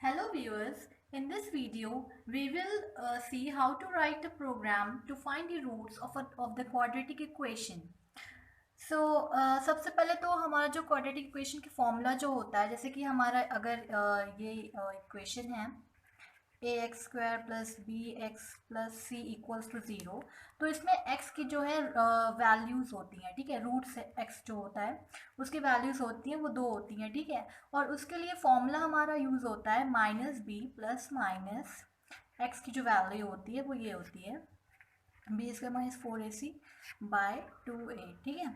Hello viewers, in this video we will see how to write a program to find the roots of the quadratic equation. सबसे पहले तो हमारा जो quadratic equation की formula जो होता है, जैसे कि हमारा अगर ये इक्वेशन है a x square plus b x plus c equals to zero, तो इसमें एक्स की जो है वैल्यूज़ होती हैं, ठीक है। रूट से एक्स जो होता है उसकी वैल्यूज़ होती हैं, वो दो होती हैं, ठीक है। और उसके लिए फॉर्मूला हमारा यूज़ होता है minus B plus minus X की जो वैल्यू होती है वो ये होती है B square minus 4ac bye 2a, ठीक है।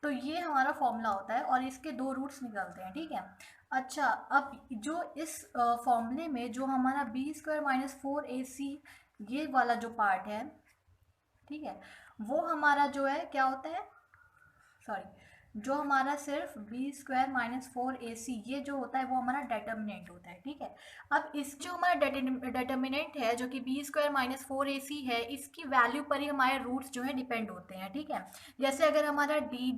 तो ये हमारा फॉर्मूला होता है और इसके दो रूट्स निकलते हैं, ठीक है। अच्छा, अब जो इस फॉर्मूले में जो हमारा बी स्क्वायर माइनस 4ac ये वाला जो पार्ट है, ठीक है, वो हमारा जो है क्या होता है, सॉरी, जो हमारा सिर्फ बी स्क्वायर माइनस 4ac ये जो होता है वो हमारा डेटर्मिनेंट होता है, ठीक है। अब इस जो हमारा डेटर्मिनेंट है जो कि बी स्क्वायर माइनस 4ac है, इसकी वैल्यू पर ही हमारे रूट्स जो है डिपेंड होते हैं, ठीक है। जैसे अगर हमारा डी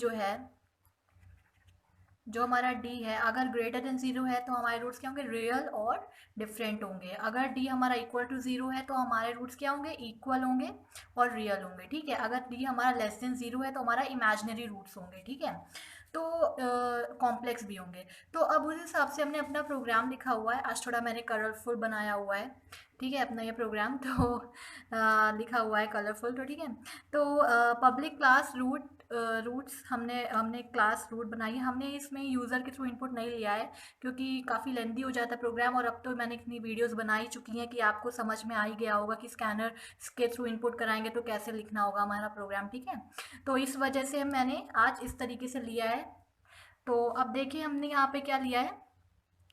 जो हमारा डी है अगर ग्रेटर देन ज़ीरो है तो हमारे रूट्स क्या होंगे, रियल और डिफरेंट होंगे। अगर डी हमारा इक्वल टू ज़ीरो है तो हमारे रूट्स क्या होंगे, इक्वल होंगे और रियल होंगे, ठीक है। अगर डी हमारा लेस देन ज़ीरो है तो हमारा इमेजिनरी रूट्स होंगे, ठीक है। तो कॉम्प्लेक्स भी होंगे। तो अब उस हिसाब से हमने अपना प्रोग्राम लिखा हुआ है, आज थोड़ा मैंने कलरफुल बनाया हुआ है, ठीक है, अपना ये प्रोग्राम तो लिखा हुआ है कलरफुल, तो ठीक है। तो पब्लिक क्लास रूट्स हमने हमने क्लास रूट बनाई है। हमने इसमें यूज़र के थ्रू इनपुट नहीं लिया है क्योंकि काफ़ी लेंदी हो जाता है प्रोग्राम, और अब तो मैंने इतनी वीडियोस बना ही चुकी हैं कि आपको समझ में आ ही गया होगा कि स्कैनर के थ्रू इनपुट कराएंगे तो कैसे लिखना होगा हमारा प्रोग्राम, ठीक है। तो इस वजह से मैंने आज इस तरीके से लिया है। तो अब देखिए हमने यहाँ पे क्या लिया है,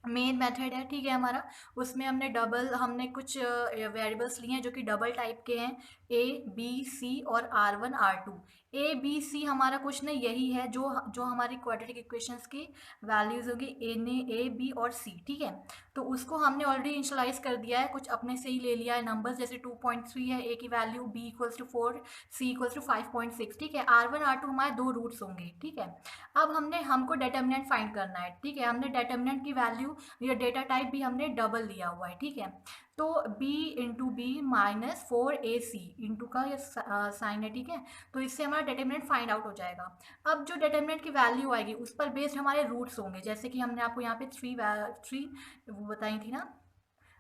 मेन मेथड है, ठीक है हमारा। उसमें हमने कुछ वेरिएबल्स लिए हैं जो कि डबल टाइप के हैं, ए बी सी और R1 R2। A B C हमारा कुछ नहीं, यही है जो जो हमारी क्वाड्रेटिक इक्वेशंस की वैल्यूज होगी, ए बी और सी, ठीक है। तो उसको हमने ऑलरेडी इनिशियलाइज कर दिया है, कुछ अपने से ही ले लिया है नंबर्स, जैसे 2.3 है ए की value, B equals to 4, C equals to 5.6, ठीक है। R1 R2 हमारे दो रूट्स होंगे, ठीक है। अब हमको डेटर्मिनेंट फाइंड करना है, ठीक है। हमने डेटर्मिनेंट की वैल्यू या डेटा टाइप भी हमने डबल लिया हुआ है, ठीक है। तो b into B minus 4ac into का ये साइन है, ठीक है। तो इससे हमारा डेटर्मिनेंट फाइंड आउट हो जाएगा। अब जो डेटर्मिनेंट की वैल्यू आएगी उस पर बेस्ड हमारे रूट्स होंगे, जैसे कि हमने आपको यहाँ पे थ्री वो बताई थी ना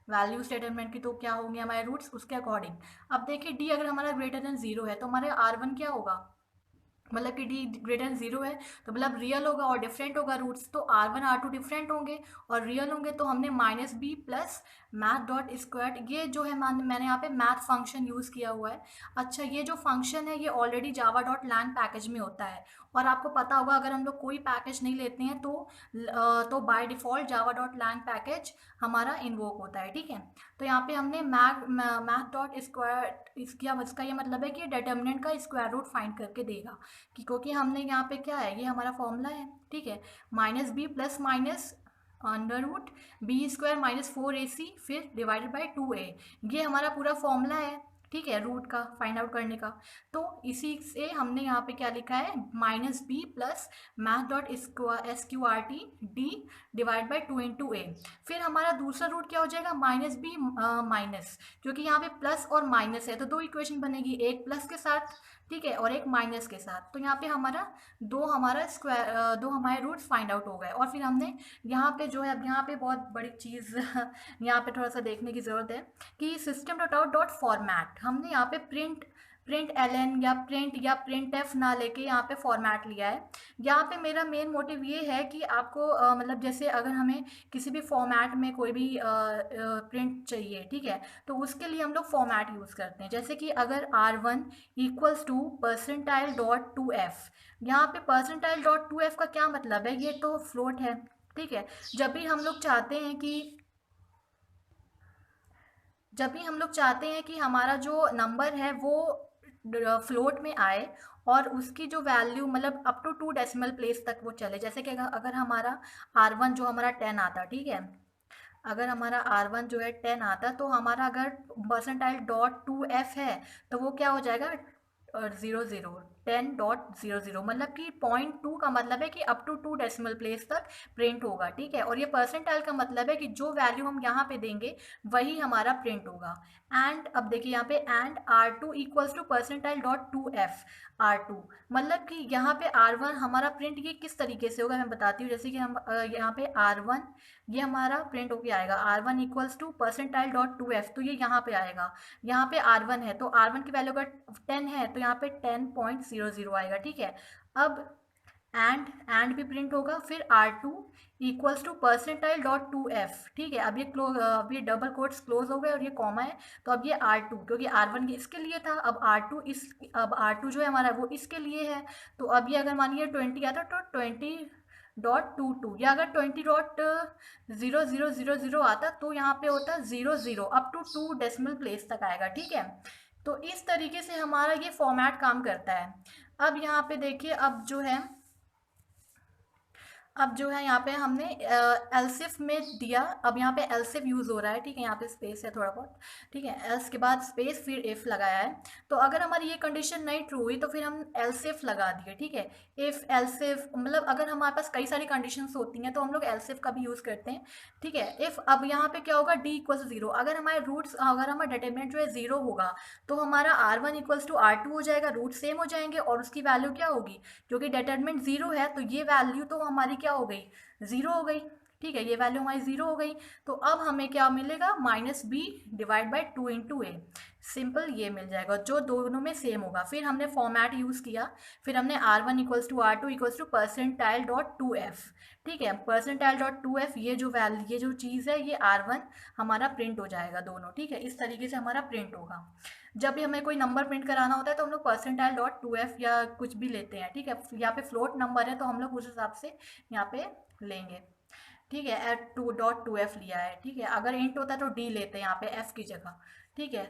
वैल्यूज डेटर्मिनेंट की, तो क्या होंगे हमारे रूट्स उसके अकॉर्डिंग। अब देखिए डी अगर हमारा ग्रेटर देन जीरो है तो हमारे R1 क्या होगा, मतलब कि डी ग्रेटर देन जीरो है तो मतलब रियल होगा और डिफरेंट होगा रूट्स, तो R1 R2 डिफरेंट होंगे और रियल होंगे। तो हमने minus B plus math dot square, ये जो है मैंने यहाँ पे मैथ फंक्शन यूज़ किया हुआ है। अच्छा, ये जो फंक्शन है ये already Java dot lang package में होता है, और आपको पता होगा अगर हम लोग कोई पैकेज नहीं लेते हैं तो by default Java dot lang package हमारा इन्वोक होता है, ठीक है। तो यहाँ पे हमने मैथ डॉट स्क्वायर इसका ये मतलब है कि डिटर्मिनेंट का स्क्वायर रूट फाइंड करके देगा, क्योंकि हमने यहाँ पे क्या है, ये हमारा फॉर्मूला है, ठीक है। Minus B plus minus under root B square minus 4ac फिर डिवाइडेड बाई 2a, ये हमारा पूरा फॉर्मूला है, ठीक है, रूट का फाइंड आउट करने का। तो इसी से हमने यहाँ पे क्या लिखा है, minus B plus math dot SQRT D divide by 2 × a। फिर हमारा दूसरा रूट क्या हो जाएगा, माइनस बी माइनस, क्योंकि यहाँ पे प्लस और माइनस है तो दो इक्वेशन बनेगी, एक प्लस के साथ, ठीक है, और एक माइनस के साथ। तो यहाँ पे दो हमारे रूट्स फाइंड आउट हो गए। और फिर हमने यहाँ पे जो है, अब यहाँ पे बहुत बड़ी चीज़ यहाँ पे थोड़ा सा देखने की ज़रूरत है कि system dot out dot format, हमने यहाँ पे प्रिंट प्रिंट एल या प्रिंट एफ ना लेके यहाँ पे फॉर्मेट लिया है। यहाँ पे मेरा मेन मोटिव ये है कि आपको मतलब जैसे अगर हमें किसी भी फॉर्मेट में कोई भी प्रिंट चाहिए, ठीक है, तो उसके लिए हम लोग फॉर्मेट यूज़ करते हैं। जैसे कि अगर R1 equals to percentile dot to F, यहाँ पे परसेंटाइल डॉट टू एफ का क्या मतलब है, ये तो फ्लोट है, ठीक है। जब भी हम लोग चाहते हैं कि जब भी हम लोग चाहते हैं कि हमारा जो नंबर है वो फ्लोट में आए और उसकी जो वैल्यू मतलब अप टू 2 डेसिमल प्लेस तक वो चले, जैसे कि अगर हमारा R1 जो हमारा 10 आता, ठीक है, अगर हमारा R1 जो है 10 आता तो हमारा अगर परसेंटाइल डॉट टू एफ है तो वो क्या हो जाएगा, 0 0, 10.00, मतलब कि 0.2 का मतलब है कि अप टू 2 डेसिमल प्लेस तक प्रिंट होगा, ठीक है। और ये परसेंटाइल का मतलब है कि जो वैल्यू हम यहाँ पे देंगे वही हमारा प्रिंट होगा। एंड अब देखिए यहाँ पे and R2 equals to percentile dot 2F R2, मतलब कि यहाँ पे R1 हमारा प्रिंट ये किस तरीके से होगा मैं बताती हूँ। जैसे कि हम यहाँ पे R1 ये हमारा प्रिंट होके आएगा R1 equals to percentile dot 2F, तो ये यहाँ पे आएगा। यहाँ पे R1 है तो R1 की वैल्यू अगर 10 है तो यहाँ पे 10.00 आएगा, ठीक है। अब एंड भी प्रिंट होगा, फिर R2 equals to percentile dot 2F, ठीक है। अब ये डबल कोट्स क्लोज हो गए और ये कॉमा है, तो अब ये R2 क्योंकि R1 इसके लिए था, अब R2 जो है हमारा वो इसके लिए है। तो अब ये अगर मानिए 20 आता तो 20.22, या अगर 20.0000 आता तो यहाँ पे होता 00 अप टू 2 डेसिमल प्लेस तक आएगा, ठीक है। तो इस तरीके से हमारा ये फॉर्मेट काम करता है। अब यहाँ पे देखिए, अब जो है यहाँ पे हमने एलसिफ में दिया, अब यहाँ पे एलसिफ यूज़ हो रहा है, ठीक है। यहाँ पे स्पेस है थोड़ा बहुत, ठीक है। एल्स के बाद स्पेस फिर इफ़ लगाया है। तो अगर हमारी ये कंडीशन नहीं ट्रू हुई तो फिर हम एलसिफ लगा दिए, ठीक है। इफ़ एलसिफ मतलब अगर हमारे पास कई सारी कंडीशंस होती हैं तो हम लोग एलसिफ का भी यूज़ करते हैं, ठीक है। इफ़ अब यहाँ पे क्या होगा, डी इक्वल्स टू 0, अगर हमारा डिटरमिनेंट जो है 0 होगा तो हमारा R1 इक्वल्स टू R2 हो जाएगा, रूट सेम हो जाएंगे और उसकी वैल्यू क्या होगी, क्योंकि डिटरमिनेंट 0 है तो ये वैल्यू तो हमारी क्या हो गई, 0 हो गई, ठीक है। ये वैल्यू हमारी 0 हो गई। तो अब हमें क्या मिलेगा, -b divide by 2 into A, simple ये मिल जाएगा जो दोनों में सेम होगा। फिर हमने फॉर्मेट यूज़ किया, फिर हमने R1 equals to R2 equals to percentile dot 2F, ठीक है। परसेंटाइल डॉट 2F ये जो चीज़ है ये R1 हमारा प्रिंट हो जाएगा दोनों, ठीक है। इस तरीके से हमारा प्रिंट होगा। जब भी हमें कोई नंबर प्रिंट कराना होता है तो हम लोग परसेंटाइल डॉट 2F या कुछ भी लेते हैं, ठीक है। यहाँ पे फ्लोट नंबर है तो हम लोग उस हिसाब से यहाँ पे लेंगे, ठीक है। एट 2.2F लिया है, ठीक है। अगर इंट होता है तो D लेते हैं यहाँ पे F की जगह, ठीक है।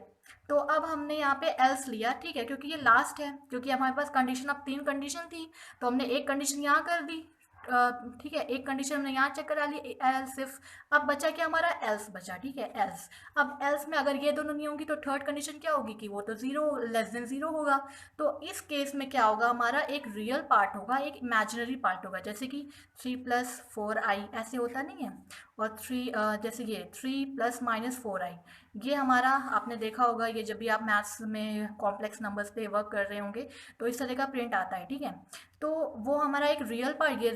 तो अब हमने यहाँ पे एल्स लिया, ठीक है, क्योंकि ये लास्ट है, क्योंकि हमारे पास कंडीशन अब 3 कंडीशन थी तो हमने एक कंडीशन यहाँ कर दी, ठीक है। एक कंडीशन हमने यहाँ चेक करा ली एल्स इफ। अब बचा क्या हमारा, एल्स बचा, ठीक है, एल्स। अब एल्स में अगर ये दोनों नहीं होंगी तो थर्ड कंडीशन क्या होगी कि वो तो 0 लेस देन 0 होगा। तो इस केस में क्या होगा, हमारा एक रियल पार्ट होगा, एक इमेजिनरी पार्ट होगा, जैसे कि 3 + 4i ऐसे होता नहीं है। और जैसे ये 3 ± 4i, ये हमारा आपने देखा होगा, ये जब भी आप मैथ्स में कॉम्प्लेक्स नंबर्स पे वर्क कर रहे होंगे तो इस तरह का प्रिंट आता है, ठीक है। तो वो हमारा एक रियल पार्ट, ये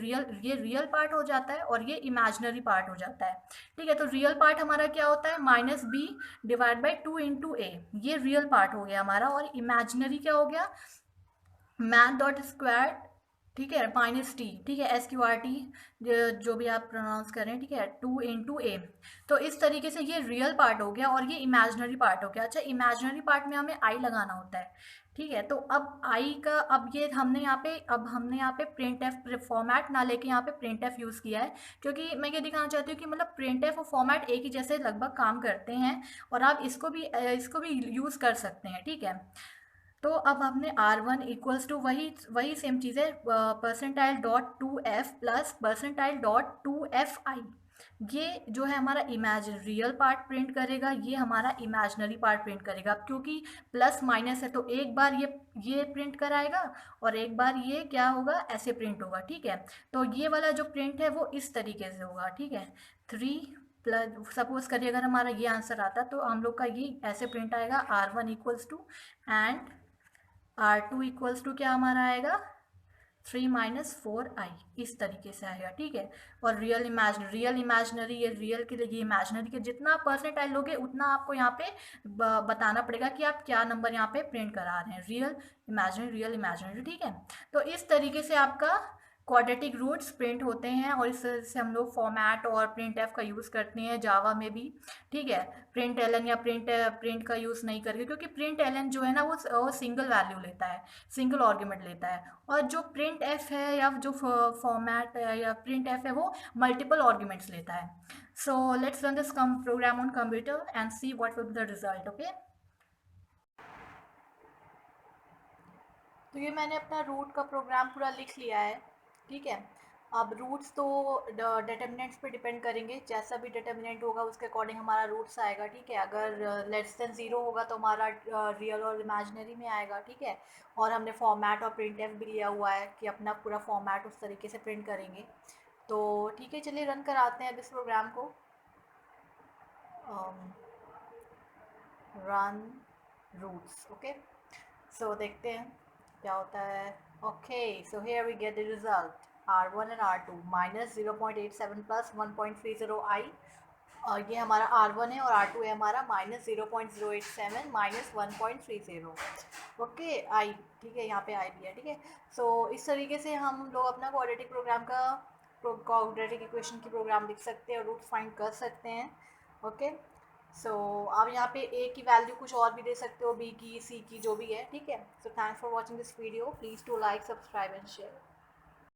रियल पार्ट हो जाता है और ये इमेजिनरी पार्ट हो जाता है, ठीक है। तो रियल पार्ट हमारा क्या होता है, -b डिवाइड बाई 2 इंटू ए, ये रियल पार्ट हो गया हमारा। और इमेजिनरी क्या हो गया, मैथ डॉट स्क्वायर, ठीक है, -t, ठीक है, SQRT जो भी आप प्रोनाउंस करें, ठीक है, 2 इंटू ए। तो इस तरीके से ये रियल पार्ट हो गया और ये इमेजिनरी पार्ट हो गया। अच्छा, इमेजिनरी पार्ट में हमें आई लगाना होता है, ठीक है। तो अब आई का अब ये हमने यहाँ पे प्रिंट एफ फॉर्मेट ना लेके यहाँ पे प्रिंट एफ यूज़ किया है, क्योंकि मैं ये दिखाना चाहती हूँ कि मतलब प्रिंट एफ और फॉर्मेट एक ही जैसे लगभग काम करते हैं और आप इसको भी यूज़ कर सकते हैं, ठीक है। तो अब हमने R1 इक्वल्स टू वही सेम चीज़ है, percentile dot 2F plus percentile dot 2FI, ये जो है हमारा इमेजिन रियल पार्ट प्रिंट करेगा, ये हमारा इमेजिनरी पार्ट प्रिंट करेगा। क्योंकि प्लस माइनस है तो एक बार ये प्रिंट कराएगा और एक बार ये क्या होगा, ऐसे प्रिंट होगा, ठीक है। तो ये वाला जो प्रिंट है वो इस तरीके से होगा, ठीक है। 3 सपोज करिए अगर हमारा ये आंसर आता तो हम लोग का ये ऐसे प्रिंट आएगा, R1 equals to and R2 equals to क्या हमारा आएगा, 3 - 4i, इस तरीके से आएगा, ठीक है। और रियल इमेजिनरी, ये रियल के लिए, ये इमेजिनरी के जितना परसेंटाइल लोगे उतना आपको यहाँ पे बताना पड़ेगा कि आप क्या नंबर यहाँ पे प्रिंट करा रहे हैं, रियल इमेजिनरी, ठीक है। तो इस तरीके से आपका क्वाड्रेटिक रूट्स प्रिंट होते हैं और इस तरह से हम लोग फॉर्मेट और प्रिंट एफ का यूज़ करते हैं जावा में भी, ठीक है। प्रिंट एलन या प्रिंट का यूज़ नहीं करके, क्योंकि प्रिंट एलन जो है ना वो सिंगल वैल्यू लेता है, सिंगल आर्गुमेंट लेता है। और जो प्रिंट एफ है या जो फॉर्मेट या प्रिंट एफ है वो मल्टीपल आर्गुमेंट्स लेता है। So let's run this program on computer and see what will be the result, okay. तो ये मैंने अपना रूट का प्रोग्राम पूरा लिख लिया है, ठीक है। अब रूट्स तो डिटर्मिनेंट्स पे डिपेंड करेंगे, जैसा भी डिटर्मिनेंट होगा उसके अकॉर्डिंग हमारा रूट्स आएगा, ठीक है। अगर लेस देन ज़ीरो होगा तो हमारा रियल और इमेजिनरी में आएगा, ठीक है। और हमने फॉर्मेट और प्रिंट एफ भी लिया हुआ है कि अपना पूरा फॉर्मेट उस तरीके से प्रिंट करेंगे। तो ठीक है, चलिए रन कराते हैं अब इस प्रोग्राम को। Run roots, okay. सो देखते हैं क्या होता है। Okay, so here we get the result R1 and R2 minus 0.87 plus 1.30 I. और ये हमारा R1 है और R2 है हमारा माइनस 0.087 माइनस 1.30। ओके आई, ठीक है, यहाँ पे आई भी है, ठीक है। सो इस तरीके से हम लोग अपना क्वाड्रेटिक प्रोग्राम का क्वाड्रेटिक इक्वेशन की प्रोग्राम लिख सकते हैं और रूट फाइंड कर सकते हैं। ओके, सो आप यहाँ पे ए की वैल्यू कुछ और भी दे सकते हो, बी की, सी की, जो भी है, ठीक है। So thanks for watching this video, please to like, subscribe and share.